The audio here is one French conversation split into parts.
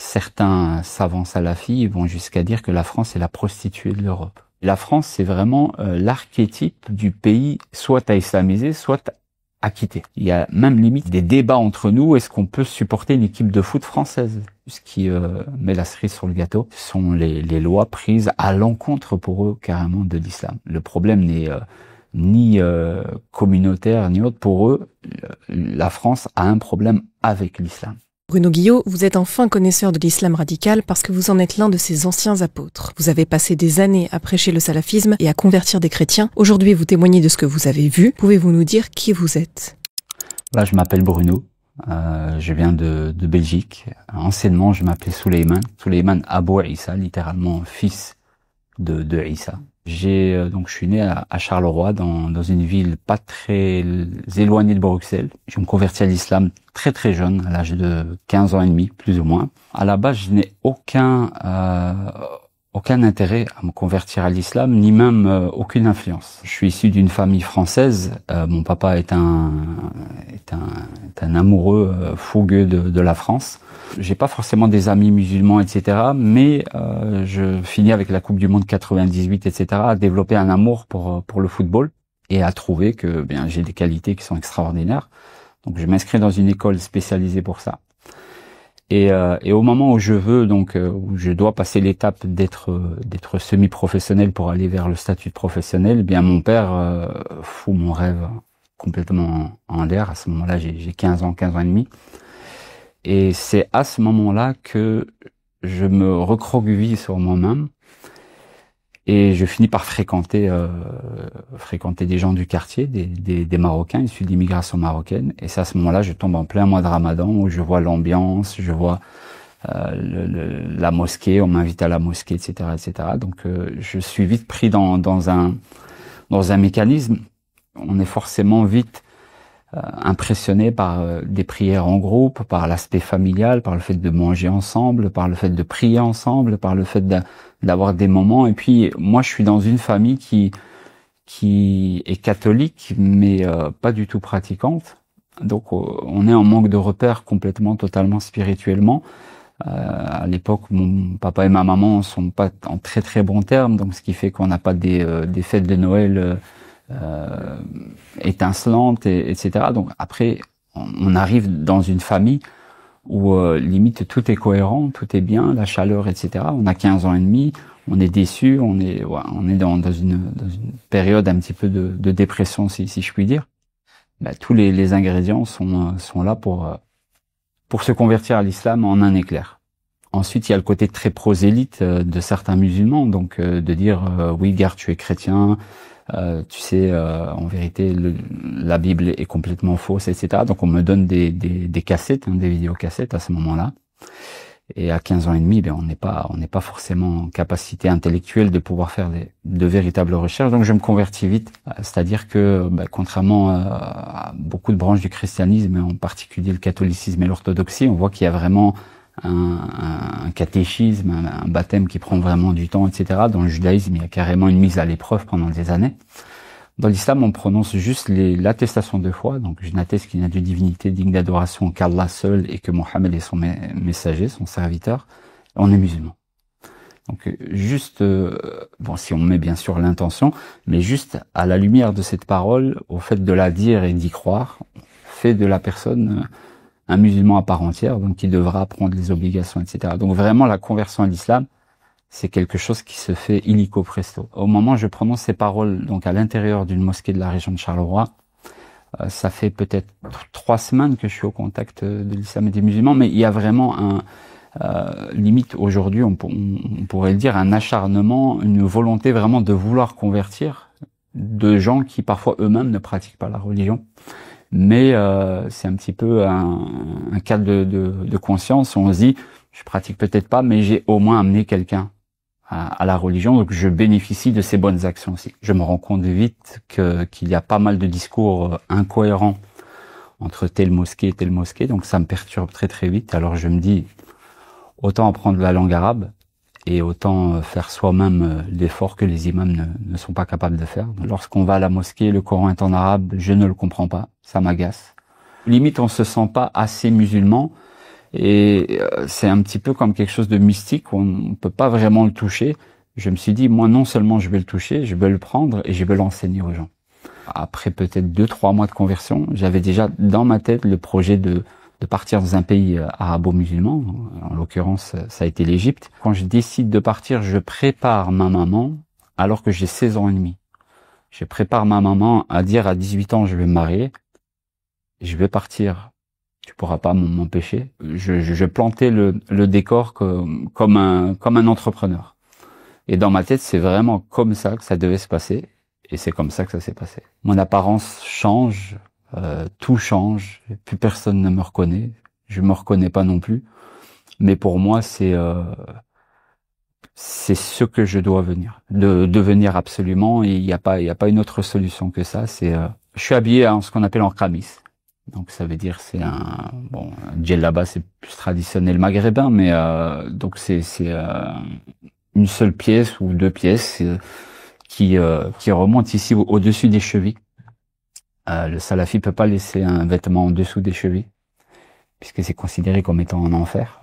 certains savants salafis vont jusqu'à dire que la France est la prostituée de l'Europe. La France, c'est vraiment l'archétype du pays soit à islamiser, soit à quitter. Il y a même limite des débats entre nous, est-ce qu'on peut supporter une équipe de foot française? Ce qui met la cerise sur le gâteau, ce sont les lois prises à l'encontre pour eux carrément de l'islam. Le problème n'est ni communautaire ni autre. Pour eux, la France a un problème avec l'islam. Bruno Guillot, vous êtes un fin connaisseur de l'islam radical parce que vous en êtes l'un de ses anciens apôtres. Vous avez passé des années à prêcher le salafisme et à convertir des chrétiens. Aujourd'hui, vous témoignez de ce que vous avez vu. Pouvez-vous nous dire qui vous êtes? Là, je m'appelle Bruno. Je viens de Belgique. Anciennement, je m'appelais Souleymane. Souleymane Abou Issa, littéralement fils de Issa. Donc je suis né à Charleroi, dans une ville pas très éloignée de Bruxelles. Je me convertis à l'islam très très jeune, à l'âge de 15 ans et demi, plus ou moins. À la base, je n'ai aucun intérêt à me convertir à l'islam, ni même aucune influence. Je suis issu d'une famille française. Mon papa est un amoureux fougueux de la France. J'ai pas forcément des amis musulmans, etc. Mais je finis avec la Coupe du Monde 98, etc. à développer un amour pour le football et à trouver que j'ai des qualités qui sont extraordinaires. Donc je m'inscris dans une école spécialisée pour ça. Et au moment où où je dois passer l'étape d'être semi-professionnel pour aller vers le statut de professionnel, mon père fout mon rêve complètement en l'air. À ce moment-là, j'ai 15 ans et demi. Et c'est à ce moment-là que je me recroqueville sur moi-même et je finis par fréquenter des gens du quartier, des Marocains issus de l'immigration marocaine. Et c'est à ce moment-là, je tombe en plein mois de Ramadan où je vois l'ambiance, je vois la mosquée, on m'invite à la mosquée, etc., etc. Donc je suis vite pris dans un mécanisme. On est forcément vite impressionné par des prières en groupe, par l'aspect familial, par le fait de manger ensemble, par le fait de prier ensemble, par le fait d'avoir des moments. Et puis moi, je suis dans une famille qui est catholique, mais pas du tout pratiquante. Donc on est en manque de repères totalement spirituellement. À l'époque, mon papa et ma maman sont pas en très très bons termes, donc ce qui fait qu'on n'a pas des fêtes de Noël étincelante, etc. Donc après, on arrive dans une famille où limite tout est cohérent, tout est bien, la chaleur, etc. On a 15 ans et demi, on est déçu, on est dans une période un petit peu de dépression, si je puis dire. Tous les ingrédients sont là pour se convertir à l'islam en un éclair. Ensuite, il y a le côté très prosélyte de certains musulmans, donc de dire oui, gare, tu es chrétien. Tu sais, en vérité, la Bible est complètement fausse, etc. Donc on me donne des cassettes, des vidéocassettes à ce moment-là. Et à 15 ans et demi, on n'est pas forcément en capacité intellectuelle de pouvoir faire de véritables recherches. Donc je me convertis vite. C'est-à-dire que, contrairement à beaucoup de branches du christianisme, et en particulier le catholicisme et l'orthodoxie, on voit qu'il y a vraiment un catéchisme, un baptême qui prend vraiment du temps, etc. Dans le judaïsme, il y a carrément une mise à l'épreuve pendant des années. Dans l'islam, on prononce juste l'attestation de foi. Donc, je n'atteste qu'il n'y a de divinité digne d'adoration qu'Allah seul et que Mohammed est son messager, son serviteur. On est musulman. Donc, juste, si on met bien sûr l'intention, mais juste à la lumière de cette parole, au fait de la dire et d'y croire, fait de la personne un musulman à part entière, donc qui devra prendre les obligations, etc. Donc vraiment, la conversion à l'islam, c'est quelque chose qui se fait illico presto. Au moment où je prononce ces paroles, donc à l'intérieur d'une mosquée de la région de Charleroi, ça fait peut-être 3 semaines que je suis au contact de l'islam et des musulmans, mais il y a vraiment limite aujourd'hui, on pourrait le dire, un acharnement, une volonté vraiment de vouloir convertir de gens qui parfois eux-mêmes ne pratiquent pas la religion. Mais c'est un petit peu un cas de conscience où on se dit, je pratique peut-être pas, mais j'ai au moins amené quelqu'un à la religion, donc je bénéficie de ces bonnes actions aussi. Je me rends compte vite qu'il y a pas mal de discours incohérents entre telle mosquée et telle mosquée, donc ça me perturbe très très vite. Alors je me dis, autant apprendre la langue arabe et autant faire soi-même l'effort que les imams ne sont pas capables de faire. Lorsqu'on va à la mosquée, le Coran est en arabe, je ne le comprends pas, ça m'agace. Limite, on se sent pas assez musulman, Et c'est un petit peu comme quelque chose de mystique, on ne peut pas vraiment le toucher. Je me suis dit, moi, non seulement je vais le toucher, je vais le prendre et je vais l'enseigner aux gens. Après peut-être 2-3 mois de conversion, j'avais déjà dans ma tête le projet de partir dans un pays arabo-musulman. En l'occurrence, ça a été l'Égypte. Quand je décide de partir, je prépare ma maman alors que j'ai 16 ans et demi. Je prépare ma maman à dire à 18 ans, je vais me marier, je vais partir. Tu pourras pas m'empêcher. Je plantais le décor comme un entrepreneur. Et dans ma tête, c'est vraiment comme ça que ça devait se passer. Et c'est comme ça que ça s'est passé. Mon apparence change, tout change. Plus personne ne me reconnaît. Je me reconnais pas non plus. Mais pour moi, c'est ce que je dois devenir absolument. Et il y a pas une autre solution que ça. Je suis habillé en ce qu'on appelle en kamis. Donc ça veut dire c'est un djellaba, c'est plus traditionnel maghrébin, mais donc c'est une seule pièce ou deux pièces qui remonte ici au-dessus des chevilles. Le salafi peut pas laisser un vêtement en dessous des chevilles puisque c'est considéré comme étant en enfer,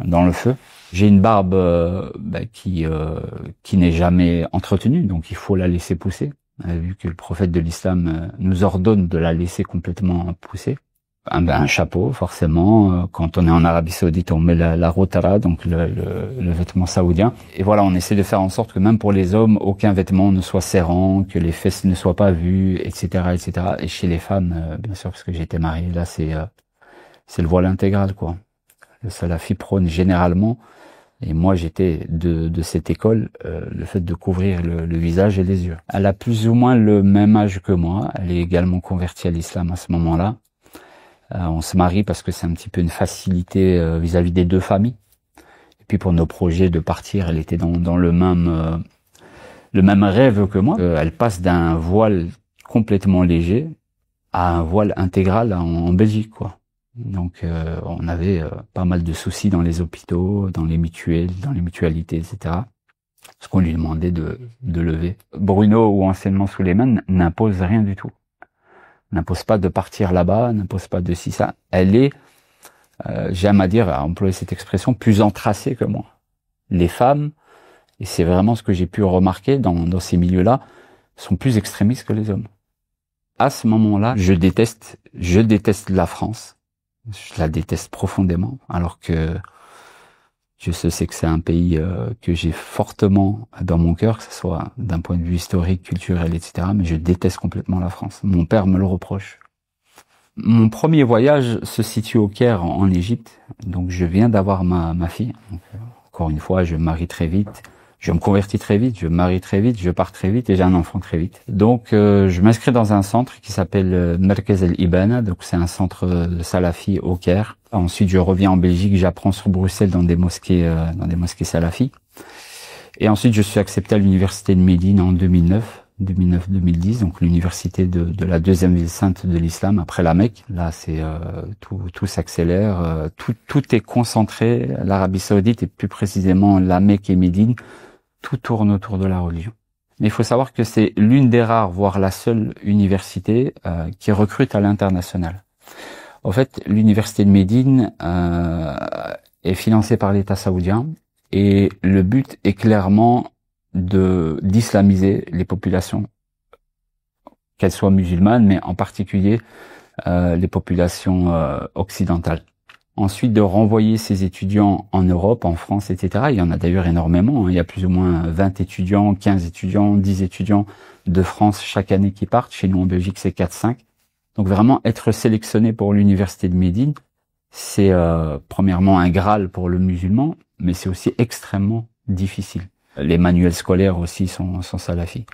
dans le feu. J'ai une barbe qui n'est jamais entretenue, donc il faut la laisser pousser. Vu que le prophète de l'islam nous ordonne de la laisser complètement pousser. Un chapeau, forcément. Quand on est en Arabie Saoudite, on met la rotara, donc le vêtement saoudien. Et voilà, on essaie de faire en sorte que même pour les hommes, aucun vêtement ne soit serrant, que les fesses ne soient pas vues, etc., etc. Et chez les femmes, bien sûr, parce que j'ai été marié, là, c'est le voile intégral, quoi. Le salafi prône généralement. Et moi, j'étais de cette école, le fait de couvrir le visage et les yeux. Elle a plus ou moins le même âge que moi. Elle est également convertie à l'islam à ce moment-là. On se marie parce que c'est un petit peu une facilité vis-à-vis des deux familles. Et puis pour nos projets de partir, elle était dans le même rêve que moi. Elle passe d'un voile complètement léger à un voile intégral en Belgique, quoi. Donc on avait pas mal de soucis dans les hôpitaux, dans les mutualités, etc. Ce qu'on lui demandait de lever. Bruno ou anciennement Souleymane n'impose rien du tout. N'impose pas de partir là-bas, n'impose pas de ci, ça. Elle est, j'aime à employer cette expression, plus entracée que moi. Les femmes, et c'est vraiment ce que j'ai pu remarquer dans ces milieux-là, sont plus extrémistes que les hommes. À ce moment-là, je déteste la France. Je la déteste profondément, alors que je sais que c'est un pays que j'ai fortement dans mon cœur, que ce soit d'un point de vue historique, culturel, etc. Mais je déteste complètement la France. Mon père me le reproche. Mon premier voyage se situe au Caire, en Égypte. Donc je viens d'avoir ma fille. Donc, encore une fois, je me marie très vite. Je me convertis très vite, je me marie très vite, je pars très vite et j'ai un enfant très vite. Donc je m'inscris dans un centre qui s'appelle Merkez El Ibana, donc c'est un centre de salafi au Caire. Ensuite je reviens en Belgique, j'apprends sur Bruxelles dans des mosquées salafis. Et ensuite je suis accepté à l'université de Médine en 2009-2010, donc l'université de la deuxième ville sainte de l'islam après la Mecque. Là c'est tout s'accélère, tout est concentré, l'Arabie Saoudite et plus précisément la Mecque et Médine. Tout tourne autour de la religion. Mais il faut savoir que c'est l'une des rares, voire la seule université qui recrute à l'international. En fait, l'université de Médine est financée par l'État saoudien et le but est clairement d'islamiser les populations, qu'elles soient musulmanes, mais en particulier les populations occidentales. Ensuite, de renvoyer ces étudiants en Europe, en France, etc. Il y en a d'ailleurs énormément. Il y a plus ou moins 20 étudiants, 15 étudiants, 10 étudiants de France chaque année qui partent. Chez nous, en Belgique, c'est 4-5. Donc vraiment, être sélectionné pour l'université de Médine, c'est premièrement un Graal pour le musulman, mais c'est aussi extrêmement difficile. Les manuels scolaires aussi sont salafis.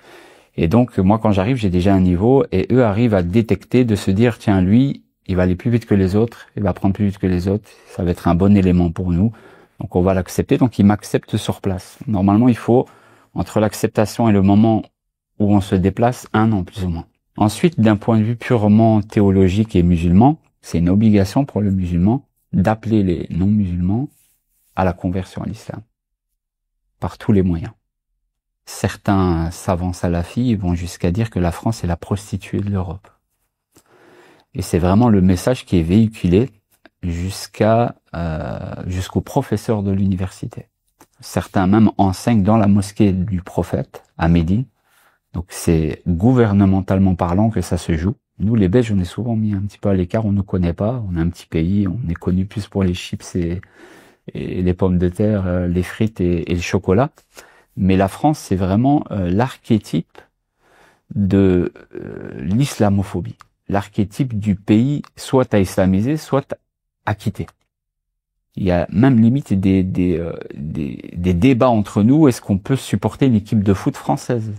Et donc, moi, quand j'arrive, j'ai déjà un niveau, et eux arrivent à détecter, de se dire, tiens, lui, il va aller plus vite que les autres, il va apprendre plus vite que les autres, ça va être un bon élément pour nous, donc on va l'accepter, donc il m'accepte sur place. Normalement, il faut, entre l'acceptation et le moment où on se déplace, 1 an plus ou moins. Ensuite, d'un point de vue purement théologique et musulman, c'est une obligation pour le musulman d'appeler les non-musulmans à la conversion à l'islam, par tous les moyens. Certains savants salafis vont jusqu'à dire que la France est la prostituée de l'Europe. Et c'est vraiment le message qui est véhiculé jusqu'à jusqu'aux professeurs de l'université. Certains même enseignent dans la mosquée du prophète à Médine. Donc c'est gouvernementalement parlant que ça se joue. Nous, les Belges, on est souvent mis un petit peu à l'écart, on ne connaît pas, on est un petit pays, on est connu plus pour les chips et les pommes de terre, les frites et le chocolat. Mais la France, c'est vraiment l'archétype de l'islamophobie, l'archétype du pays soit à islamiser, soit à quitter. Il y a même limite des débats entre nous, est-ce qu'on peut supporter une équipe de foot française ?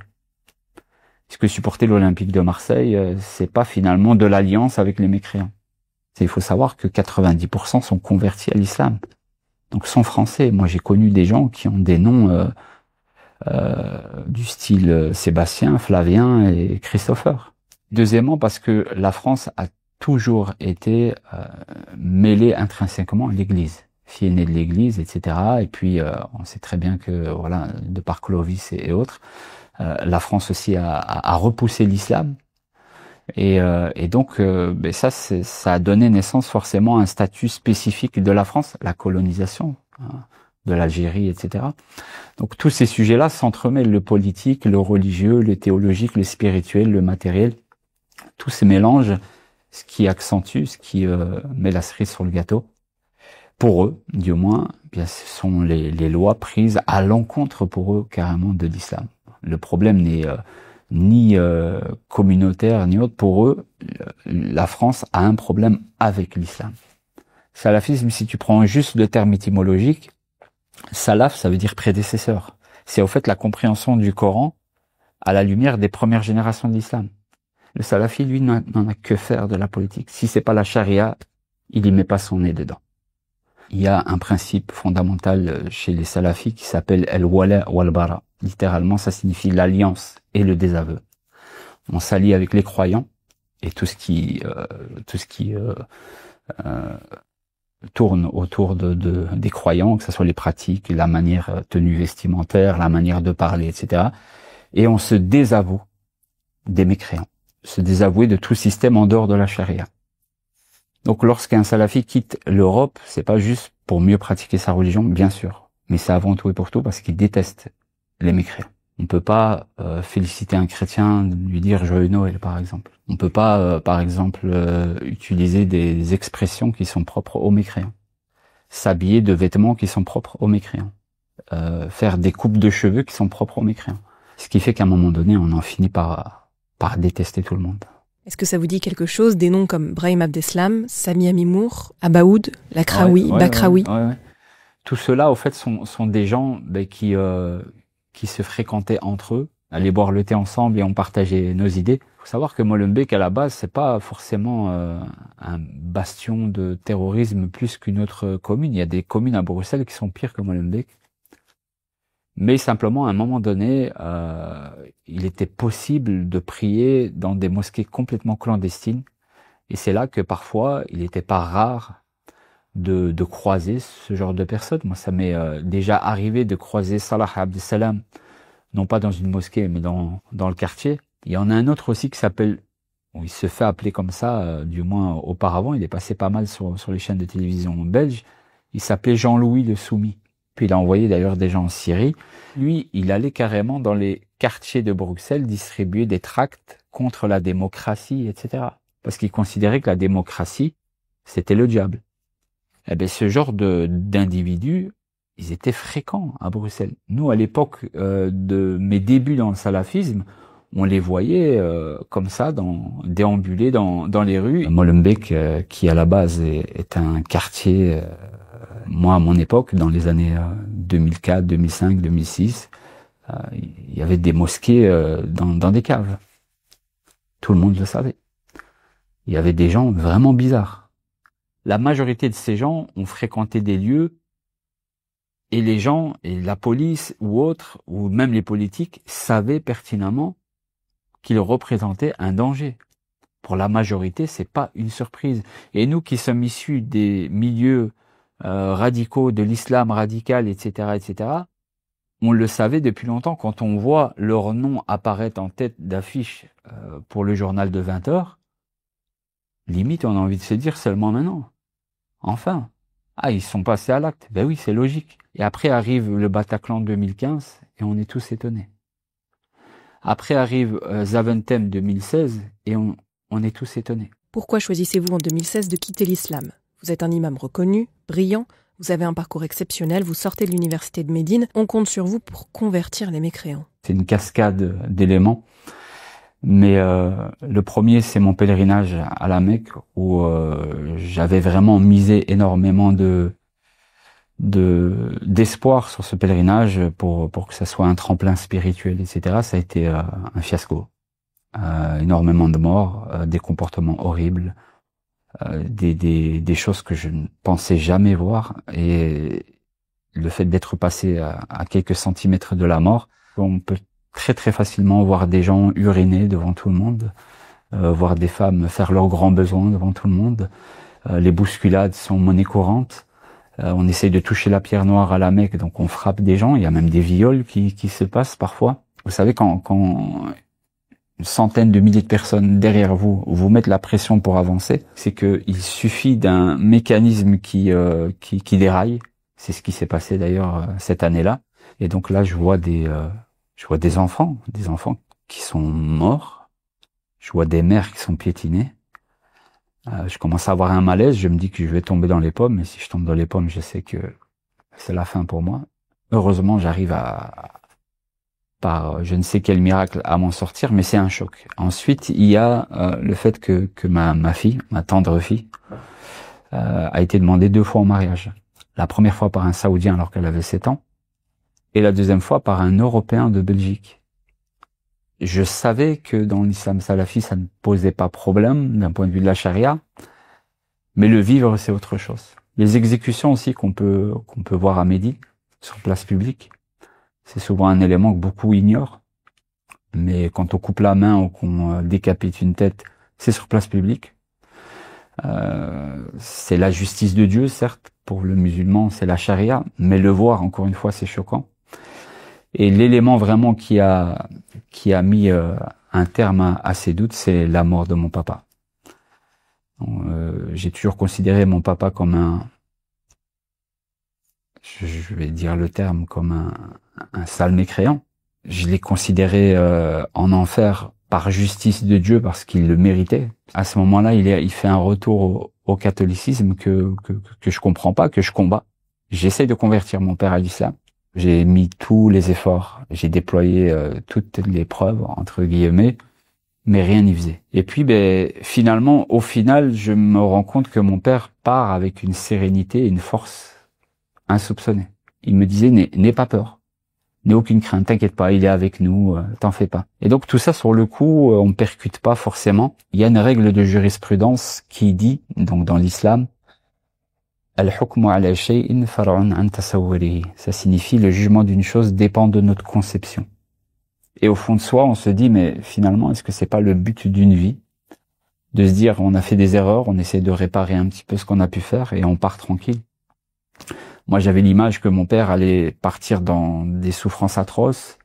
Est-ce que supporter l'Olympique de Marseille, c'est pas finalement de l'alliance avec les mécréants? Il faut savoir que 90% sont convertis à l'islam. Donc sont français. Moi j'ai connu des gens qui ont des noms du style Sébastien, Flavien et Christopher. Deuxièmement, parce que la France a toujours été mêlée intrinsèquement à l'Église. Fille aînée de l'Église, etc. Et puis on sait très bien que voilà, de par Clovis et autres, la France aussi a repoussé l'islam. Et donc ça a donné naissance forcément à un statut spécifique de la France, la colonisation, de l'Algérie, etc. Donc tous ces sujets-là s'entremêlent, le politique, le religieux, le théologique, le spirituel, le matériel, tous ces mélanges, ce qui accentue, ce qui met la cerise sur le gâteau. Pour eux, du moins, bien, ce sont les lois prises à l'encontre pour eux carrément de l'islam. Le problème n'est ni communautaire ni autre. Pour eux, la France a un problème avec l'islam. Salafisme, si tu prends juste le terme étymologique, salaf, ça veut dire prédécesseur. C'est au fait la compréhension du Coran à la lumière des premières générations de l'islam. Le salafi, lui, n'en a que faire de la politique. Si c'est pas la charia, il y met pas son nez dedans. Il y a un principe fondamental chez les salafis qui s'appelle el-wala wal-bara. Littéralement, ça signifie l'alliance et le désaveu. On s'allie avec les croyants et tout ce qui tourne autour des croyants, que ce soit les pratiques, la manière tenue vestimentaire, la manière de parler, etc. Et on se désavoue des mécréants, se désavouer de tout système en dehors de la charia. Donc lorsqu'un salafi quitte l'Europe, c'est pas juste pour mieux pratiquer sa religion, bien sûr, mais c'est avant tout et pour tout parce qu'il déteste les mécréants. On peut pas féliciter un chrétien, lui dire joyeux Noël, par exemple. On peut pas, par exemple, utiliser des expressions qui sont propres aux mécréants. S'habiller de vêtements qui sont propres aux mécréants. Faire des coupes de cheveux qui sont propres aux mécréants. Ce qui fait qu'à un moment donné, on en finit par détester tout le monde. Est-ce que ça vous dit quelque chose, des noms comme Brahim Abdeslam, Sami Amimour, Abaoud, Lakraoui, Bakraoui? Ouais. Tout cela, au fait, sont des gens qui se fréquentaient entre eux, allaient boire le thé ensemble et on partageait nos idées. Il faut savoir que Molenbeek, à la base, c'est pas forcément un bastion de terrorisme plus qu'une autre commune. Il y a des communes à Bruxelles qui sont pires que Molenbeek. Mais simplement, à un moment donné, il était possible de prier dans des mosquées complètement clandestines. Et c'est là que parfois, il n'était pas rare de croiser ce genre de personnes. Moi, ça m'est déjà arrivé de croiser Salah Abdeslam, non pas dans une mosquée, mais dans le quartier. Il y en a un autre aussi qui s'appelle, il se fait appeler comme ça, du moins auparavant, il est passé pas mal sur les chaînes de télévision belges. Il s'appelait Jean-Louis le Soumis. Puis il a envoyé d'ailleurs des gens en Syrie. Lui, il allait carrément dans les quartiers de Bruxelles distribuer des tracts contre la démocratie, etc. Parce qu'il considérait que la démocratie, c'était le diable. Eh bien, ce genre d'individus, ils étaient fréquents à Bruxelles. Nous, à l'époque de mes débuts dans le salafisme, on les voyait comme ça, déambuler dans les rues. Molenbeek, qui à la base est un quartier... Moi, à mon époque, dans les années 2004, 2005, 2006, il y avait des mosquées dans des caves. Tout le monde le savait. Il y avait des gens vraiment bizarres. La majorité de ces gens ont fréquenté des lieux et les gens, et la police ou autres, ou même les politiques, savaient pertinemment qu'ils représentaient un danger. Pour la majorité, c'est pas une surprise. Et nous qui sommes issus des milieux radicaux, de l'islam radical, etc., on le savait depuis longtemps. Quand on voit leur nom apparaître en tête d'affiche pour le journal de 20h, limite on a envie de se dire seulement maintenant. Enfin, Ah, ils sont passés à l'acte. Ben oui, c'est logique. Et après arrive le Bataclan 2015 et on est tous étonnés. Après arrive Zaventem 2016 et on est tous étonnés. Pourquoi choisissez-vous en 2016 de quitter l'islam? Vous êtes un imam reconnu, brillant, vous avez un parcours exceptionnel, vous sortez de l'université de Médine, on compte sur vous pour convertir les mécréants. C'est une cascade d'éléments. Mais le premier, c'est mon pèlerinage à la Mecque où j'avais vraiment misé énormément d'espoir sur ce pèlerinage pour que ça soit un tremplin spirituel, etc. Ça a été un fiasco. Énormément de morts, des comportements horribles, des choses que je ne pensais jamais voir, et le fait d'être passé à quelques centimètres de la mort, on peut très très facilement voir des gens uriner devant tout le monde, voir des femmes faire leurs grands besoins devant tout le monde. Les bousculades sont monnaie courante. On essaye de toucher la pierre noire à la Mecque, donc on frappe des gens. Il y a même des viols qui se passent parfois. Vous savez, quand une centaine de milliers de personnes derrière vous vous mettent la pression pour avancer, c'est que il suffit d'un mécanisme qui déraille. C'est ce qui s'est passé d'ailleurs cette année-là. Et donc là, je vois des enfants qui sont morts. Je vois des mères qui sont piétinées. Je commence à avoir un malaise. Je me dis que je vais tomber dans les pommes. Et si je tombe dans les pommes, je sais que c'est la fin pour moi. Heureusement, j'arrive par je ne sais quel miracle à m'en sortir, mais c'est un choc. Ensuite, il y a le fait que ma fille, ma tendre fille, a été demandée 2 fois en mariage. La première fois par un Saoudien alors qu'elle avait 7 ans, et la deuxième fois par un Européen de Belgique. Je savais que dans l'islam salafi, ça ne posait pas problème d'un point de vue de la charia, mais le vivre, c'est autre chose. Les exécutions aussi qu'on peut voir à Médine, sur place publique, c'est souvent un élément que beaucoup ignorent. Mais quand on coupe la main ou qu'on décapite une tête, c'est sur place publique. C'est la justice de Dieu, certes, pour le musulman, c'est la charia, mais le voir, encore une fois, c'est choquant. Et l'élément vraiment qui a mis un terme à ces doutes, c'est la mort de mon papa. J'ai toujours considéré mon papa comme je vais dire le terme, comme un sale mécréant. Je l'ai considéré en enfer par justice de Dieu parce qu'il le méritait. À ce moment-là, il fait un retour au catholicisme que je comprends pas, que je combats. J'essaie de convertir mon père à l'islam. J'ai mis tous les efforts, j'ai déployé toutes les preuves, entre guillemets, mais rien n'y faisait. Et puis, finalement, au final, je me rends compte que mon père part avec une sérénité et une force insoupçonnée. Il me disait, n'aie pas peur, n'aie aucune crainte, t'inquiète pas, il est avec nous, t'en fais pas. Et donc tout ça, sur le coup, on ne percute pas forcément. Il y a une règle de jurisprudence qui dit, donc dans l'islam, Al-hukmu ala shay'in far'un an tasawwurihi. Ça signifie le jugement d'une chose dépend de notre conception. Et au fond de soi, on se dit, mais finalement, est-ce que c'est pas le but d'une vie? De se dire, on a fait des erreurs, on essaie de réparer un petit peu ce qu'on a pu faire et on part tranquille. Moi, j'avais l'image que mon père allait partir dans des souffrances atroces,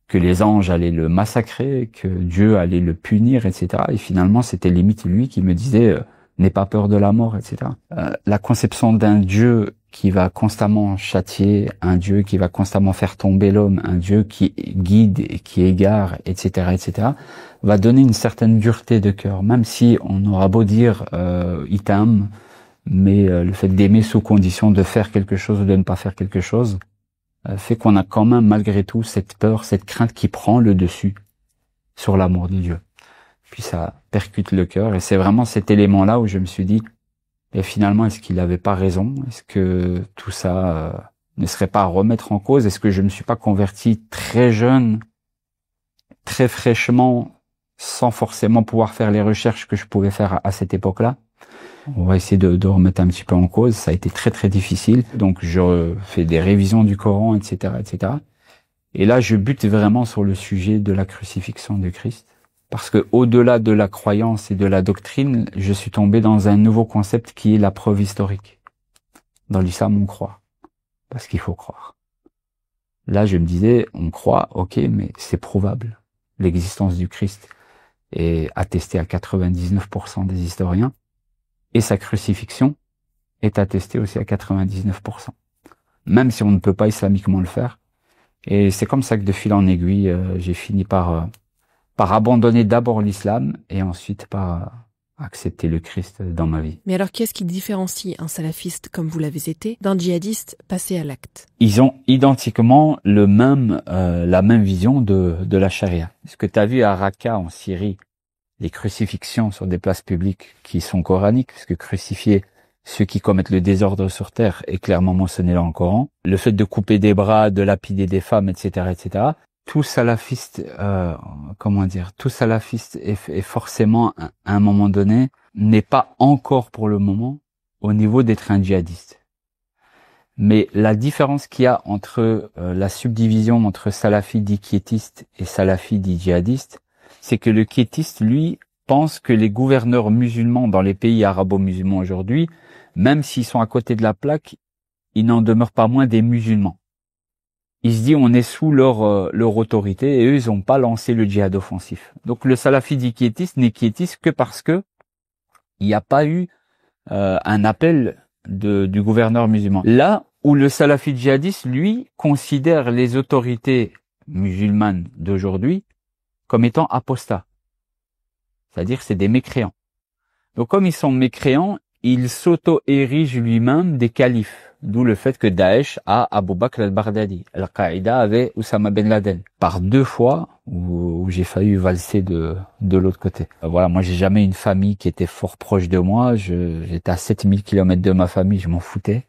que les anges allaient le massacrer, que Dieu allait le punir, etc. Et finalement, c'était limite lui qui me disait, n'aie pas peur de la mort, etc. La conception d'un Dieu qui va constamment châtier, un Dieu qui va constamment faire tomber l'homme, un Dieu qui guide et qui égare, etc., etc., va donner une certaine dureté de cœur, même si on aura beau dire il t'aime, mais le fait d'aimer sous condition de faire quelque chose ou de ne pas faire quelque chose fait qu'on a quand même malgré tout cette peur, cette crainte qui prend le dessus sur l'amour de Dieu. Puis ça percute le cœur, et c'est vraiment cet élément-là où je me suis dit, et finalement, est-ce qu'il n'avait pas raison? Est-ce que tout ça ne serait pas à remettre en cause? Est-ce que je ne me suis pas converti très jeune, très fraîchement, sans forcément pouvoir faire les recherches que je pouvais faire à cette époque-là? On va essayer de remettre un petit peu en cause. Ça a été très très difficile. Donc je fais des révisions du Coran, etc., etc. Et là, je bute vraiment sur le sujet de la crucifixion de Christ. Parce que au-delà de la croyance et de la doctrine, je suis tombé dans un nouveau concept qui est la preuve historique. Dans l'islam, on croit. Parce qu'il faut croire. Là, je me disais, on croit, ok, mais c'est prouvable. L'existence du Christ est attestée à 99% des historiens. Et sa crucifixion est attesté aussi à 99%. Même si on ne peut pas islamiquement le faire. Et c'est comme ça que de fil en aiguille, j'ai fini par abandonner d'abord l'islam et ensuite par accepter le Christ dans ma vie. Mais alors, qu'est-ce qui différencie un salafiste comme vous l'avez été d'un djihadiste passé à l'acte? Ils ont identiquement la même vision de la charia. Ce que tu as vu à Raqqa en Syrie, les crucifixions sur des places publiques qui sont coraniques, parce que crucifier ceux qui commettent le désordre sur terre est clairement mentionné dans le Coran. Le fait de couper des bras, de lapider des femmes, etc., etc. Tout salafiste, tout salafiste est forcément, à un moment donné, n'est pas encore pour le moment au niveau d'être un djihadiste. Mais la différence qu'il y a entre la subdivision entre salafi dit quiétiste et salafi dit djihadiste, c'est que le quiétiste, lui, pense que les gouverneurs musulmans dans les pays arabo-musulmans aujourd'hui, même s'ils sont à côté de la plaque, ils n'en demeurent pas moins des musulmans. Il se dit on est sous leur autorité et eux ils n'ont pas lancé le djihad offensif. Donc le salafi dit quiétiste n'est quiétiste que parce que il n'y a pas eu un appel du gouverneur musulman. Là où le salafi djihadiste, lui, considère les autorités musulmanes d'aujourd'hui comme étant apostats. C'est-à-dire c'est des mécréants. Donc comme ils sont mécréants, il s'auto-érige lui-même des califes. D'où le fait que Daesh a Abu Bakr al-Baghdadi. Al-Qaïda avait Oussama Ben Laden. Par 2 fois où j'ai failli valser de l'autre côté. Voilà, moi j'ai jamais une famille qui était fort proche de moi. J'étais à 7000 km de ma famille, je m'en foutais.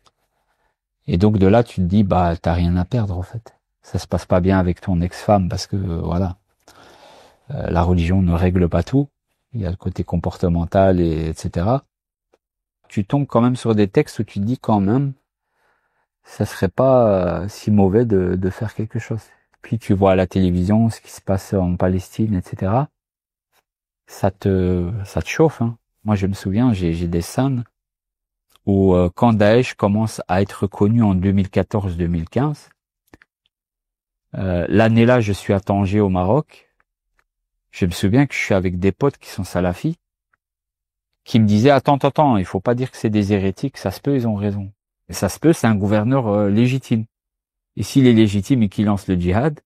Et donc de là, tu te dis, bah t'as rien à perdre en fait. Ça se passe pas bien avec ton ex-femme parce que voilà, la religion ne règle pas tout. Il y a le côté comportemental etc. Tu tombes quand même sur des textes où tu te dis quand même, ça serait pas si mauvais de faire quelque chose. Puis tu vois à la télévision ce qui se passe en Palestine, etc. Ça te chauffe. Hein. Moi, je me souviens, j'ai des scènes où quand Daesh commence à être reconnu en 2014-2015, l'année-là, je suis à Tanger au Maroc. Je me souviens que je suis avec des potes qui sont salafis, qui me disaient attends, il faut pas dire que c'est des hérétiques, ça se peut, ils ont raison. Et ça se peut, c'est un gouverneur légitime. Et s'il est légitime et qu'il lance le djihad,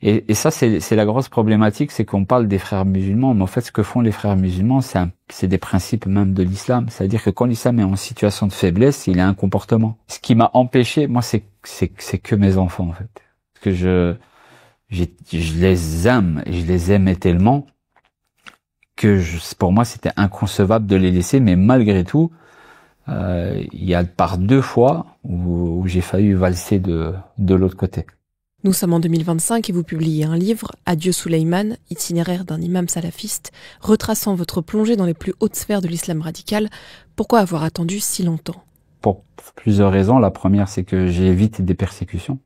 et ça c'est la grosse problématique, c'est qu'on parle des frères musulmans, mais en fait ce que font les frères musulmans, c'est des principes même de l'islam. C'est-à-dire que quand l'islam est en situation de faiblesse, il a un comportement. Ce qui m'a empêché, moi c'est que mes enfants en fait. Parce que je les aime et je les aimais tellement que pour moi c'était inconcevable de les laisser, mais malgré tout, il y a par 2 fois où j'ai failli valser de l'autre côté. Nous sommes en 2025 et vous publiez un livre, Adieu Souleymane, itinéraire d'un imam salafiste, retraçant votre plongée dans les plus hautes sphères de l'islam radical. Pourquoi avoir attendu si longtemps? Pour plusieurs raisons. La première, c'est que j'évite des persécutions,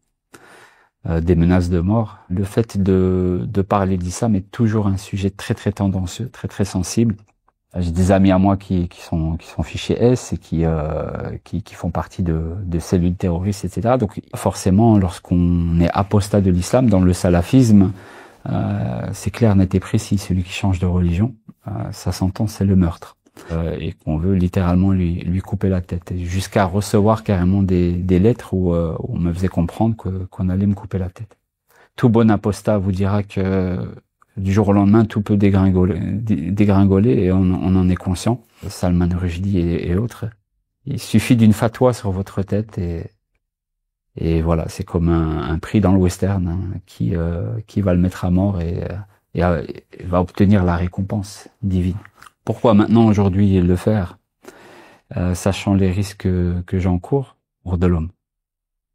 des menaces de mort. Le fait de parler d'islam est toujours un sujet très très tendancieux, très très sensible. J'ai des amis à moi qui sont fichés S et qui font partie de cellules terroristes, etc. Donc forcément, lorsqu'on est apostat de l'islam, dans le salafisme, c'est clair, net et précis. Celui qui change de religion, sa sentence, c'est le meurtre. Et qu'on veut littéralement lui couper la tête. Jusqu'à recevoir carrément des lettres où on me faisait comprendre qu'on allait me couper la tête. Tout bon apostat vous dira que du jour au lendemain, tout peut dégringoler et on en est conscient. Salman Rushdie et autres. Il suffit d'une fatwa sur votre tête et voilà, c'est comme un prix dans le western hein, qui va le mettre à mort et va obtenir la récompense divine. Pourquoi maintenant, aujourd'hui, le faire, sachant les risques que j'encours? Amour de l'homme,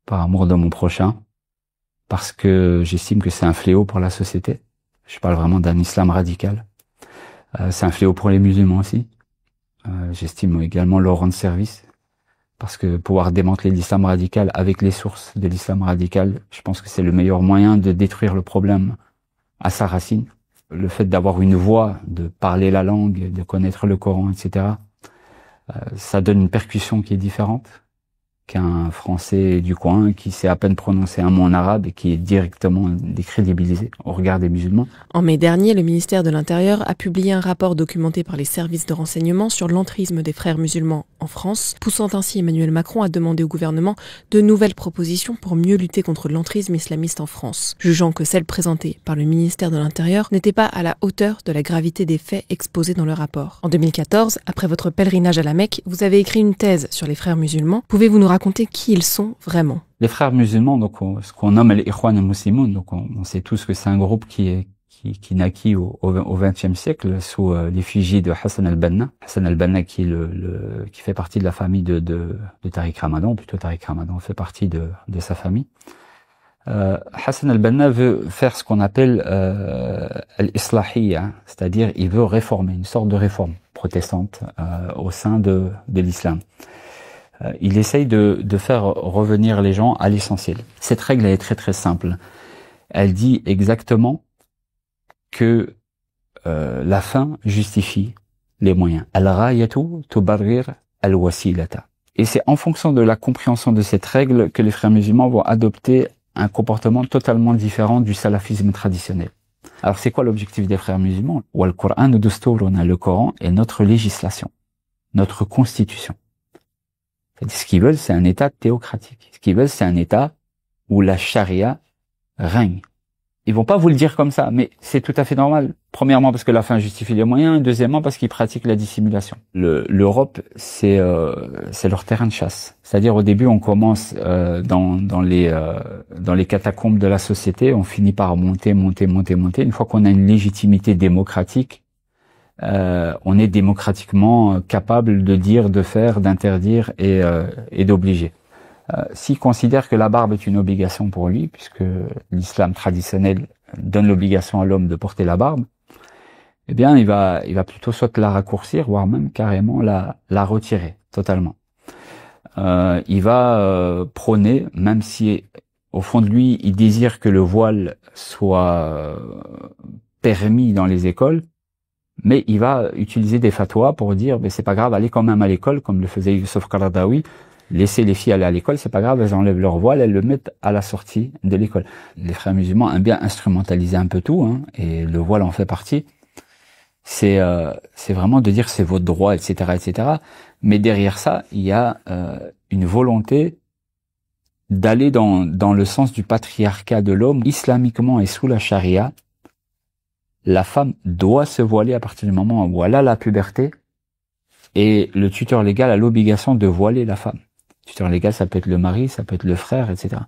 par amour de mon prochain, parce que j'estime que c'est un fléau pour la société. Je parle vraiment d'un islam radical. C'est un fléau pour les musulmans aussi. J'estime également leur rendre service. Parce que pouvoir démanteler l'islam radical avec les sources de l'islam radical, je pense que c'est le meilleur moyen de détruire le problème à sa racine. Le fait d'avoir une voix, de parler la langue, de connaître le Coran, etc., ça donne une percussion qui est différente. qu'un Français du coin qui sait à peine prononcer un mot en arabe et qui est directement décrédibilisé au regard des musulmans. En mai dernier, le ministère de l'Intérieur a publié un rapport documenté par les services de renseignement sur l'entrisme des frères musulmans en France, poussant ainsi Emmanuel Macron à demander au gouvernement de nouvelles propositions pour mieux lutter contre l'entrisme islamiste en France, jugeant que celles présentées par le ministère de l'Intérieur n'étaient pas à la hauteur de la gravité des faits exposés dans le rapport. En 2014, après votre pèlerinage à la Mecque, vous avez écrit une thèse sur les frères musulmans. Pouvez-vous nous raconter qui ils sont vraiment? Les frères musulmans, donc ce qu'on nomme les Ikhwan al-Muslimun, donc on sait tous que c'est un groupe qui naquit au XXe siècle sous l'effigie de Hassan al-Banna. Hassan al-Banna qui fait partie de la famille de Tariq Ramadan, plutôt Tariq Ramadan fait partie de sa famille. Hassan al-Banna veut faire ce qu'on appelle al-Islahiyya, c'est-à-dire il veut réformer, une sorte de réforme protestante au sein de l'islam. Il essaye de faire revenir les gens à l'essentiel. Cette règle elle est très très simple. Elle dit exactement que la fin justifie les moyens. Al-ghayatu tubarrir al-wasilata. Et c'est en fonction de la compréhension de cette règle que les frères musulmans vont adopter un comportement totalement différent du salafisme traditionnel. Alors c'est quoi l'objectif des frères musulmans? Wal-Qur'an dusturuna, le Coran est notre législation, notre constitution. Ce qu'ils veulent, c'est un État théocratique. Ce qu'ils veulent, c'est un État où la charia règne. Ils vont pas vous le dire comme ça, mais c'est tout à fait normal. Premièrement, parce que la fin justifie les moyens. Deuxièmement, parce qu'ils pratiquent la dissimulation. L'Europe, c'est leur terrain de chasse. C'est-à-dire, au début, on commence dans les catacombes de la société. On finit par monter. Une fois qu'on a une légitimité démocratique, on est démocratiquement capable de dire, de faire, d'interdire et d'obliger. S'il considère que la barbe est une obligation pour lui, puisque l'islam traditionnel donne l'obligation à l'homme de porter la barbe, eh bien, il va plutôt soit la raccourcir, voire même carrément la retirer totalement. Il va prôner, même si au fond de lui, il désire que le voile soit permis dans les écoles, mais il va utiliser des fatwas pour dire, mais c'est pas grave, allez quand même à l'école, comme le faisait Youssef Qaradawi. Laisser les filles aller à l'école, c'est pas grave, elles enlèvent leur voile, elles le mettent à la sortie de l'école. Les frères musulmans aiment bien instrumentaliser un peu tout, hein, et le voile en fait partie. C'est vraiment de dire c'est votre droit, etc., etc. Mais derrière ça, il y a une volonté d'aller dans le sens du patriarcat de l'homme. Islamiquement et sous la charia, la femme doit se voiler à partir du moment où elle a la puberté, et le tuteur légal a l'obligation de voiler la femme. Le tuteur légal, ça peut être le mari, ça peut être le frère, etc.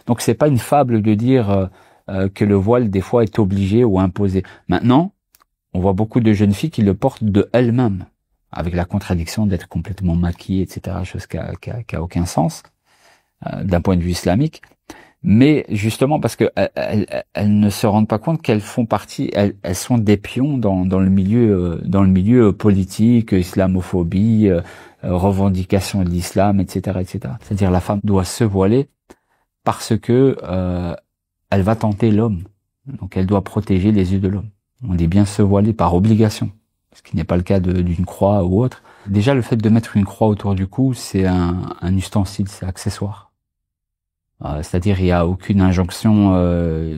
Donc c'est pas une fable de dire que le voile des fois est obligé ou imposé. Maintenant, on voit beaucoup de jeunes filles qui le portent de elles-mêmes, avec la contradiction d'être complètement maquillées, etc., chose qui a aucun sens d'un point de vue islamique. Mais justement parce que elles ne se rendent pas compte qu'elles font partie, elles sont des pions dans le milieu politique, islamophobie, revendication de l'islam, etc., etc. C'est-à-dire la femme doit se voiler parce que elle va tenter l'homme, donc elle doit protéger les yeux de l'homme. On dit bien se voiler par obligation, ce qui n'est pas le cas d'une croix ou autre. Déjà le fait de mettre une croix autour du cou, c'est un ustensile, c'est accessoire. C'est-à-dire il n'y a aucune injonction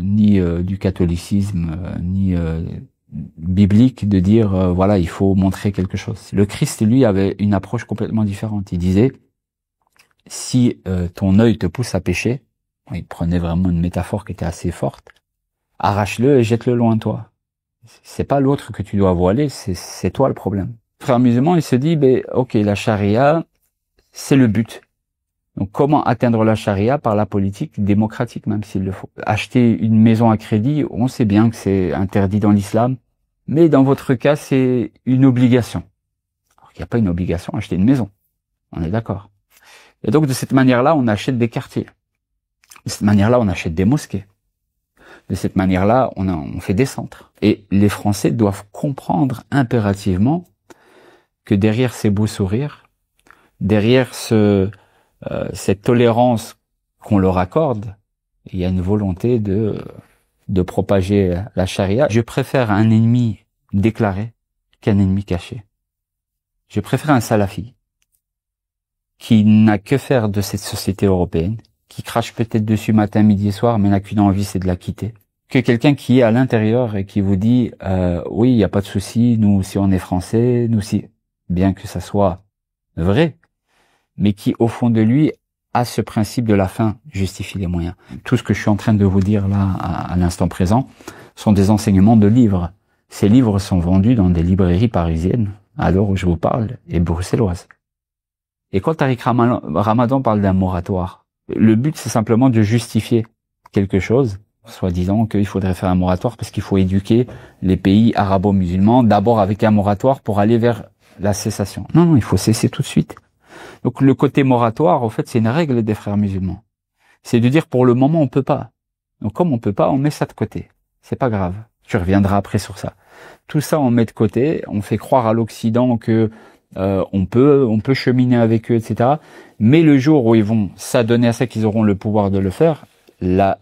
ni du catholicisme ni biblique de dire voilà, il faut montrer quelque chose. Le Christ lui avait une approche complètement différente. Il disait si ton œil te pousse à pécher, il prenait vraiment une métaphore qui était assez forte, arrache-le et jette-le loin de toi. C'est pas l'autre que tu dois voiler, c'est toi le problème. Le frère musulman, il se dit OK, la charia, c'est le but. Donc, comment atteindre la charia? Par la politique démocratique, même s'il le faut. Acheter une maison à crédit, on sait bien que c'est interdit dans l'islam, mais dans votre cas, c'est une obligation. Alors qu'il n'y a pas une obligation à acheter une maison. On est d'accord. Et donc, de cette manière-là, on achète des quartiers. De cette manière-là, on achète des mosquées. De cette manière-là, on fait des centres. Et les Français doivent comprendre impérativement que derrière ces beaux sourires, derrière cette tolérance qu'on leur accorde, il y a une volonté de propager la charia. Je préfère un ennemi déclaré qu'un ennemi caché. Je préfère un salafi qui n'a que faire de cette société européenne, qui crache peut-être dessus matin, midi et soir, mais n'a qu'une envie, c'est de la quitter. Que quelqu'un qui est à l'intérieur et qui vous dit oui, il n'y a pas de souci, nous aussi on est français, nous aussi, bien que ça soit vrai, mais qui au fond de lui a ce principe de la fin justifie les moyens. Tout ce que je suis en train de vous dire là à l'instant présent sont des enseignements de livres. Ces livres sont vendus dans des librairies parisiennes à l'heure où je vous parle et bruxelloises. Et quand Tariq Ramadan parle d'un moratoire, le but c'est simplement de justifier quelque chose, soit disant qu'il faudrait faire un moratoire parce qu'il faut éduquer les pays arabo-musulmans d'abord avec un moratoire pour aller vers la cessation. Non, il faut cesser tout de suite. Donc le côté moratoire, en fait, c'est une règle des frères musulmans. C'est de dire pour le moment on peut pas. Donc comme on peut pas, on met ça de côté. C'est pas grave. Tu reviendras après sur ça. Tout ça on met de côté, on fait croire à l'Occident que on peut cheminer avec eux, etc. Mais le jour où ils vont s'adonner à ça, qu'ils auront le pouvoir de le faire, la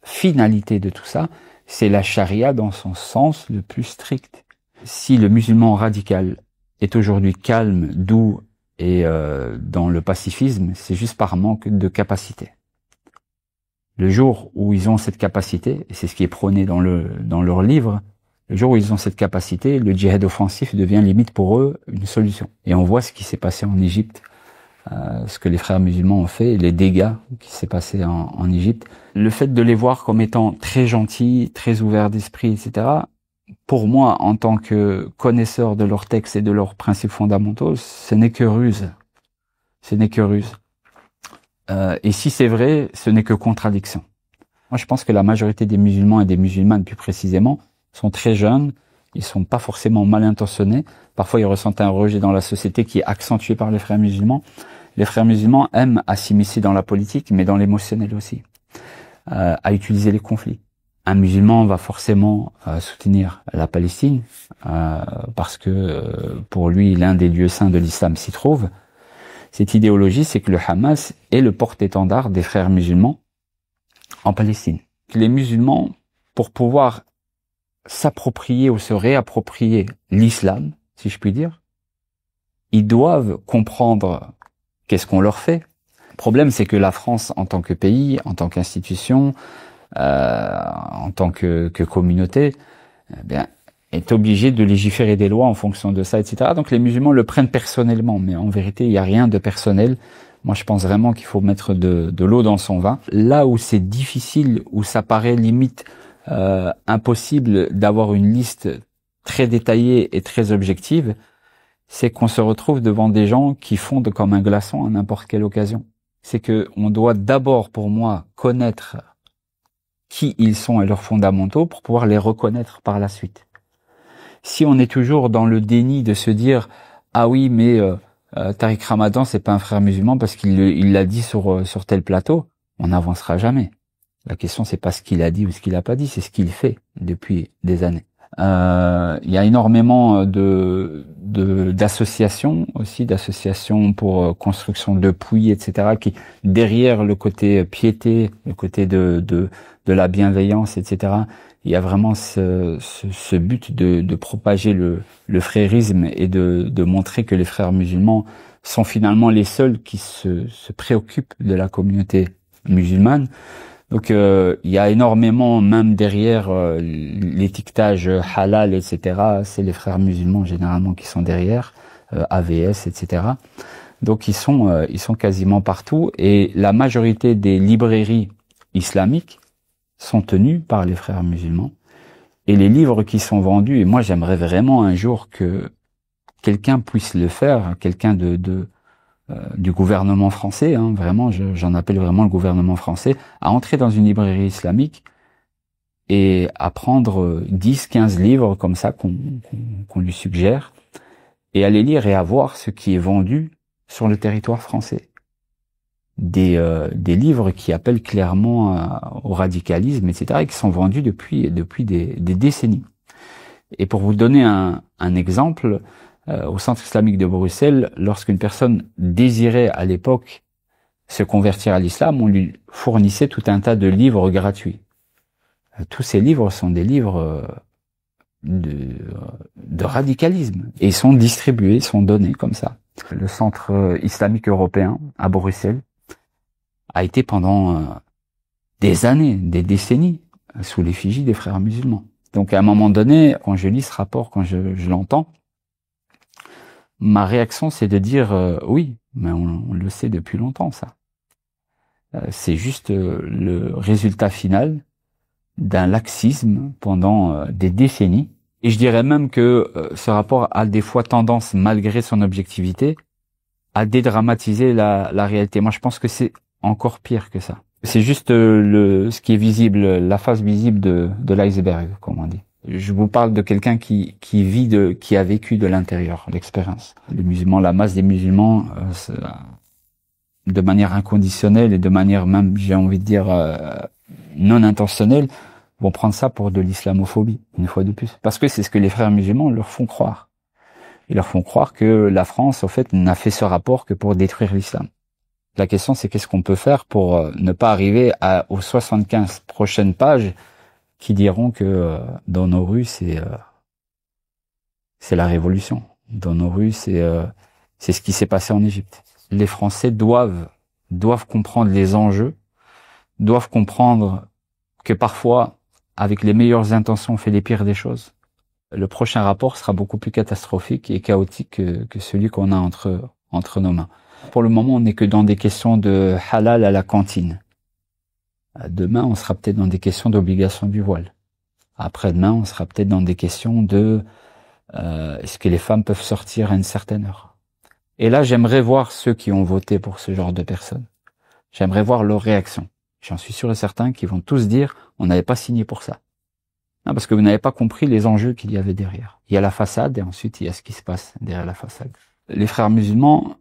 finalité de tout ça, c'est la charia dans son sens le plus strict. Si le musulman radical est aujourd'hui calme, doux et dans le pacifisme, c'est juste par manque de capacité. Le jour où ils ont cette capacité, et c'est ce qui est prôné dans leur livre, le jour où ils ont cette capacité, le djihad offensif devient limite pour eux une solution. Et on voit ce qui s'est passé en Égypte, ce que les frères musulmans ont fait, les dégâts qui s'est passé en Égypte. Le fait de les voir comme étant très gentils, très ouverts d'esprit, etc., pour moi, en tant que connaisseur de leurs textes et de leurs principes fondamentaux, ce n'est que ruse. Ce n'est que ruse. Et si c'est vrai, ce n'est que contradiction. Moi, je pense que la majorité des musulmans et des musulmanes, plus précisément, sont très jeunes, ils sont pas forcément mal intentionnés. Parfois, ils ressentent un rejet dans la société qui est accentué par les frères musulmans. Les frères musulmans aiment à s'immiscer dans la politique, mais dans l'émotionnel aussi, à utiliser les conflits. Un musulman va forcément soutenir la Palestine, parce que pour lui, l'un des lieux saints de l'islam s'y trouve. Cette idéologie, c'est que le Hamas est le porte-étendard des frères musulmans en Palestine. Les musulmans, pour pouvoir s'approprier ou se réapproprier l'islam, si je puis dire, ils doivent comprendre qu'est-ce qu'on leur fait. Le problème, c'est que la France, en tant que pays, en tant qu'institution, en tant que communauté, est obligée de légiférer des lois en fonction de ça, etc. Donc les musulmans le prennent personnellement, mais en vérité, il n'y a rien de personnel. Moi, je pense vraiment qu'il faut mettre de l'eau dans son vin. Là où c'est difficile, où ça paraît limite impossible d'avoir une liste très détaillée et très objective, c'est qu'on se retrouve devant des gens qui fondent comme un glaçon à n'importe quelle occasion. C'est que on doit d'abord, pour moi, connaître qui ils sont et leurs fondamentaux pour pouvoir les reconnaître par la suite. Si on est toujours dans le déni de se dire ah oui mais Tariq Ramadan c'est pas un frère musulman parce qu'il l'a dit sur tel plateau, on n'avancera jamais. La question c'est pas ce qu'il a dit ou ce qu'il a pas dit, c'est ce qu'il fait depuis des années. Il y a énormément d'associations aussi, d'associations pour construction de puits, etc., qui derrière le côté piété, le côté de la bienveillance, etc., il y a vraiment ce but de propager le frérisme et de montrer que les frères musulmans sont finalement les seuls qui se préoccupent de la communauté musulmane. Donc il y a énormément, même derrière l'étiquetage halal, etc., c'est les frères musulmans généralement qui sont derrière, AVS, etc. Donc ils sont quasiment partout et la majorité des librairies islamiques sont tenues par les frères musulmans. Et les livres qui sont vendus, et moi j'aimerais vraiment un jour que quelqu'un puisse le faire, quelqu'un du gouvernement français, hein, vraiment, j'en appelle vraiment le gouvernement français, à entrer dans une librairie islamique et à prendre 10, 15 livres comme ça qu'on lui suggère et à les lire et à voir ce qui est vendu sur le territoire français. Des livres qui appellent clairement au radicalisme, etc., et qui sont vendus depuis des décennies. Et pour vous donner un exemple, au Centre islamique de Bruxelles, lorsqu'une personne désirait à l'époque se convertir à l'islam, on lui fournissait tout un tas de livres gratuits. Tous ces livres sont des livres de radicalisme et ils sont distribués, sont donnés comme ça. Le centre islamique européen à Bruxelles a été pendant des années, des décennies, sous l'effigie des frères musulmans. Donc à un moment donné, quand je lis ce rapport, quand je l'entends, ma réaction c'est de dire oui, mais on le sait depuis longtemps ça. C'est juste le résultat final d'un laxisme pendant des décennies. Et je dirais même que ce rapport a des fois tendance, malgré son objectivité, à dédramatiser la réalité. Moi, je pense que c'est encore pire que ça. C'est juste ce qui est visible, la face visible de l'iceberg, comme on dit. Je vous parle de quelqu'un qui a vécu de l'intérieur, l'expérience. Les musulmans, la masse des musulmans, de manière inconditionnelle et de manière même, j'ai envie de dire, non intentionnelle, vont prendre ça pour de l'islamophobie, une fois de plus. Parce que c'est ce que les frères musulmans leur font croire. Ils leur font croire que la France, en fait, n'a fait ce rapport que pour détruire l'islam. La question, c'est qu'est-ce qu'on peut faire pour ne pas arriver aux 75 prochaines pages qui diront que dans nos rues, c'est la révolution. Dans nos rues, c'est ce qui s'est passé en Égypte. Les Français doivent comprendre les enjeux, doivent comprendre que parfois, avec les meilleures intentions, on fait les pires des choses. Le prochain rapport sera beaucoup plus catastrophique et chaotique que celui qu'on a entre nos mains. Pour le moment, on n'est que dans des questions de halal à la cantine. Demain, on sera peut-être dans des questions d'obligation du voile. Après-demain, on sera peut-être dans des questions de est-ce que les femmes peuvent sortir à une certaine heure. Et là, j'aimerais voir ceux qui ont voté pour ce genre de personnes. J'aimerais voir leur réaction. J'en suis sûr et certain qu'ils vont tous dire on n'avait pas signé pour ça. Non, parce que vous n'avez pas compris les enjeux qu'il y avait derrière. Il y a la façade et ensuite il y a ce qui se passe derrière la façade. Les frères musulmans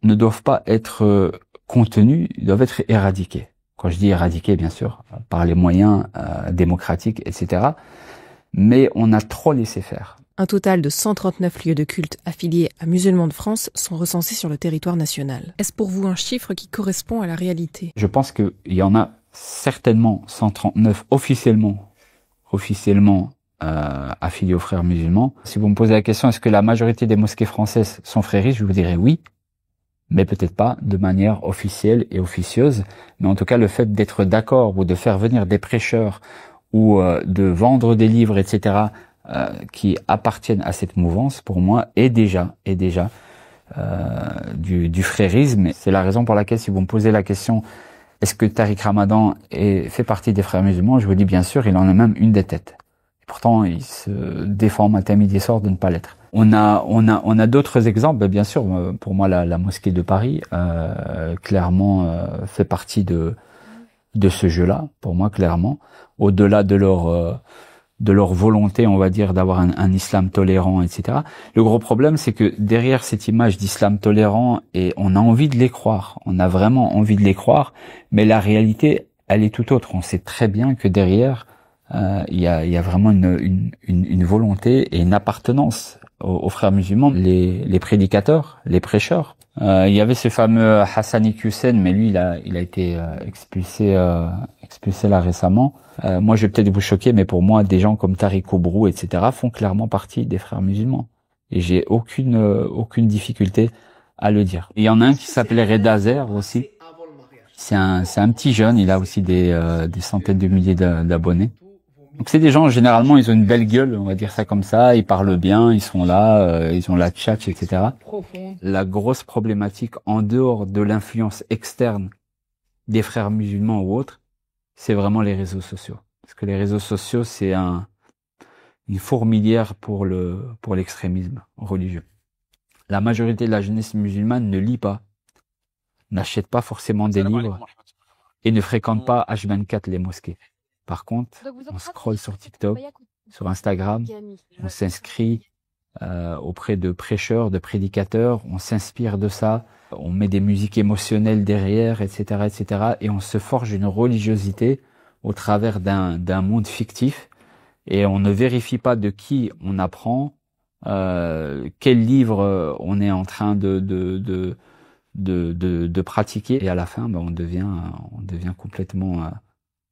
ne doivent pas être contenus, ils doivent être éradiqués. Quand je dis éradiqués, bien sûr, par les moyens démocratiques, etc. Mais on a trop laissé faire. Un total de 139 lieux de culte affiliés à Musulmans de France sont recensés sur le territoire national. Est-ce pour vous un chiffre qui correspond à la réalité? Je pense qu'il y en a certainement 139 officiellement affiliés aux frères musulmans. Si vous me posez la question, est-ce que la majorité des mosquées françaises sont fréristes, je vous dirais oui, mais peut-être pas de manière officielle et officieuse. Mais en tout cas, le fait d'être d'accord ou de faire venir des prêcheurs ou de vendre des livres, etc., qui appartiennent à cette mouvance, pour moi, est déjà du frérisme. C'est la raison pour laquelle, si vous me posez la question, est-ce que Tariq Ramadan fait partie des frères musulmans, je vous dis bien sûr, il en a même une des têtes. Et pourtant, il se défend matin, midi et soir de ne pas l'être. On a d'autres exemples, bien sûr. Pour moi, la mosquée de Paris, clairement, fait partie de ce jeu-là. Pour moi, clairement, au-delà de leur volonté, on va dire, d'avoir un islam tolérant, etc. Le gros problème, c'est que derrière cette image d'islam tolérant, et on a envie de les croire, on a vraiment envie de les croire, mais la réalité, elle est tout autre. On sait très bien que derrière, il y a vraiment une volonté et une appartenance aux frères musulmans, les prédicateurs, les prêcheurs. Il y avait ce fameux Hassani Hussein, mais lui, il a été expulsé là récemment. Moi, je vais peut-être vous choquer, mais pour moi, des gens comme Tariq Oubrou, etc., font clairement partie des frères musulmans. Et j'ai aucune difficulté à le dire. Il y en a un qui s'appelait Reda Zer aussi. C'est un petit jeune, il a aussi des centaines de milliers d'abonnés. Donc c'est des gens, généralement, ils ont une belle gueule, on va dire ça comme ça, ils parlent bien, ils sont là, ils ont la tchatch, etc. La grosse problématique, en dehors de l'influence externe des frères musulmans ou autres, c'est vraiment les réseaux sociaux. Parce que les réseaux sociaux, c'est une fourmilière pour l'extrémisme religieux. La majorité de la jeunesse musulmane ne lit pas, n'achète pas forcément des livres et ne fréquente pas H24 les mosquées. Par contre, on scrolle sur TikTok, sur Instagram, on s'inscrit auprès de prêcheurs, de prédicateurs, on s'inspire de ça, on met des musiques émotionnelles derrière, etc., etc., et on se forge une religiosité au travers d'un monde fictif, et on ne vérifie pas de qui on apprend, quel livre on est en train de pratiquer, et à la fin, on devient complètement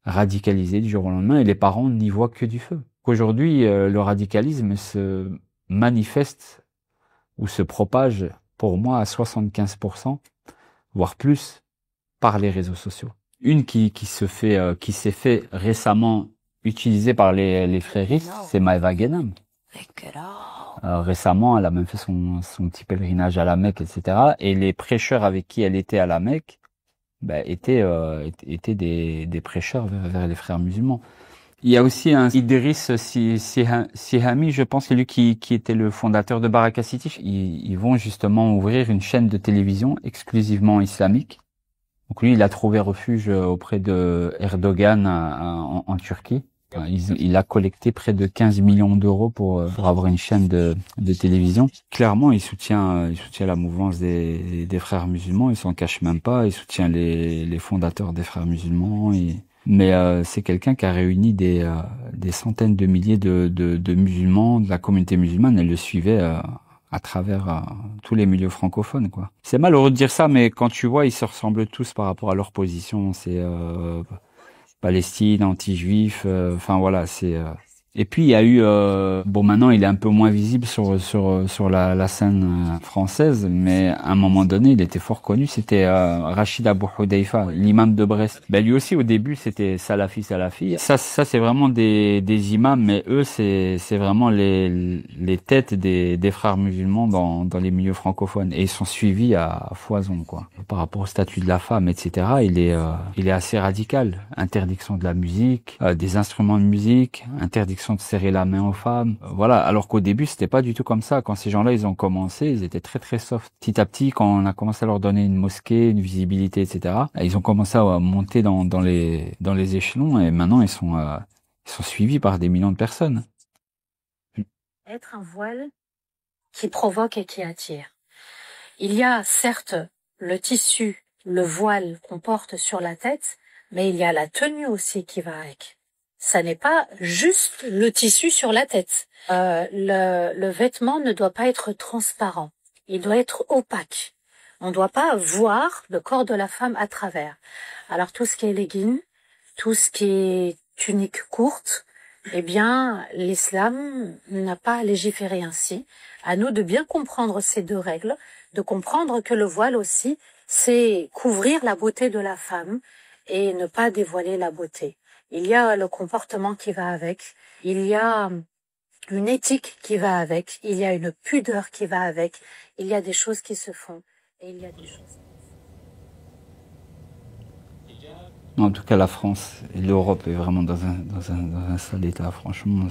radicalisé du jour au lendemain, et les parents n'y voient que du feu. Aujourd'hui, le radicalisme se manifeste ou se propage pour moi, à 75%, voire plus, par les réseaux sociaux. Une qui s'est fait récemment utiliser par les fréristes, c'est Maëva Guénam. Récemment, elle a même fait son petit pèlerinage à la Mecque, etc. Et les prêcheurs avec qui elle était à la Mecque, étaient des prêcheurs vers les frères musulmans. Il y a aussi un Idriss Sihami, je pense, c'est lui qui était le fondateur de Baraka City. Ils vont justement ouvrir une chaîne de télévision exclusivement islamique. Donc lui, il a trouvé refuge auprès de Erdogan en Turquie. Il a collecté près de 15 millions d'euros pour avoir une chaîne de télévision. Clairement, il soutient la mouvance des frères musulmans. Il s'en cache même pas. Il soutient les fondateurs des frères musulmans. Mais c'est quelqu'un qui a réuni des centaines de milliers de musulmans de la communauté musulmane. Elle le suivait à travers tous les milieux francophones, quoi. C'est malheureux de dire ça, mais quand tu vois, ils se ressemblent tous par rapport à leur position. C'est Palestine, anti-juif, enfin voilà, c'est. Et puis il y a eu, maintenant il est un peu moins visible sur la scène française, mais à un moment donné il était fort connu. C'était Rachid Abou Hudayfa, l'imam de Brest. Lui aussi au début c'était salafi. Ça c'est vraiment des imams, mais eux c'est vraiment les têtes des frères musulmans dans les milieux francophones, et ils sont suivis à foison, quoi. Par rapport au statut de la femme, etc. Il est assez radical. Interdiction de la musique, des instruments de musique, interdiction de serrer la main aux femmes. Voilà. Alors qu'au début, c'était pas du tout comme ça. Quand ces gens-là, ils ont commencé, ils étaient très, très soft. Petit à petit, quand on a commencé à leur donner une mosquée, une visibilité, etc., ils ont commencé à monter dans les échelons, et maintenant, ils sont suivis par des millions de personnes. Être un voile qui provoque et qui attire. Il y a, certes, le tissu, le voile qu'on porte sur la tête, mais il y a la tenue aussi qui va avec. Ça n'est pas juste le tissu sur la tête. Le vêtement ne doit pas être transparent. Il doit être opaque. On ne doit pas voir le corps de la femme à travers. Alors tout ce qui est legging, tout ce qui est tunique courte, eh bien, l'islam n'a pas à légiférer ainsi. À nous de bien comprendre ces deux règles, de comprendre que le voile aussi, c'est couvrir la beauté de la femme et ne pas dévoiler la beauté. Il y a le comportement qui va avec, il y a une éthique qui va avec, il y a une pudeur qui va avec, il y a des choses qui se font et il y a des choses... En tout cas, la France et l'Europe est vraiment dans un sale état, franchement.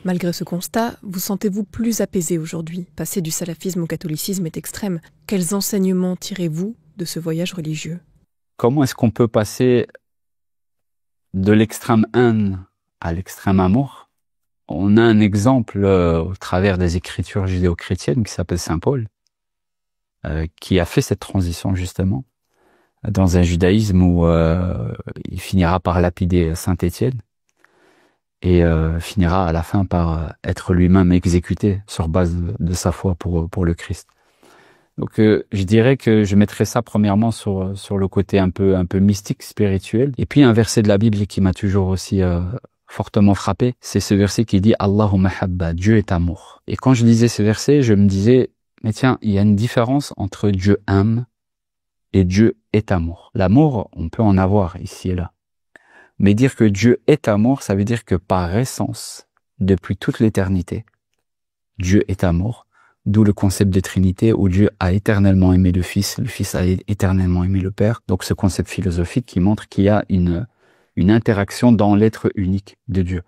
Malgré ce constat, vous sentez-vous plus apaisé aujourd'hui? Passer du salafisme au catholicisme est extrême. Quels enseignements tirez-vous de ce voyage religieux? Comment est-ce qu'on peut passer de l'extrême haine à l'extrême amour? On a un exemple au travers des écritures judéo-chrétiennes qui s'appelle Saint Paul, qui a fait cette transition justement dans un judaïsme où il finira par lapider Saint Étienne et finira à la fin par être lui-même exécuté sur base de sa foi pour le Christ. Donc je dirais que je mettrais ça premièrement sur le côté un peu mystique, spirituel. Et puis un verset de la Bible qui m'a toujours aussi fortement frappé, c'est ce verset qui dit Allahu mahabba, Dieu est amour. Et quand je lisais ce verset, je me disais, mais tiens, il y a une différence entre Dieu aime et Dieu est amour. L'amour, on peut en avoir ici et là. Mais dire que Dieu est amour, ça veut dire que par essence, depuis toute l'éternité, Dieu est amour. D'où le concept de Trinité, où Dieu a éternellement aimé le Fils a éternellement aimé le Père. Donc ce concept philosophique qui montre qu'il y a une interaction dans l'être unique de Dieu.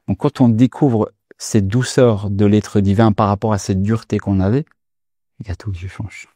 Donc quand on découvre cette douceur de l'être divin par rapport à cette dureté qu'on avait, il y a tout qui change.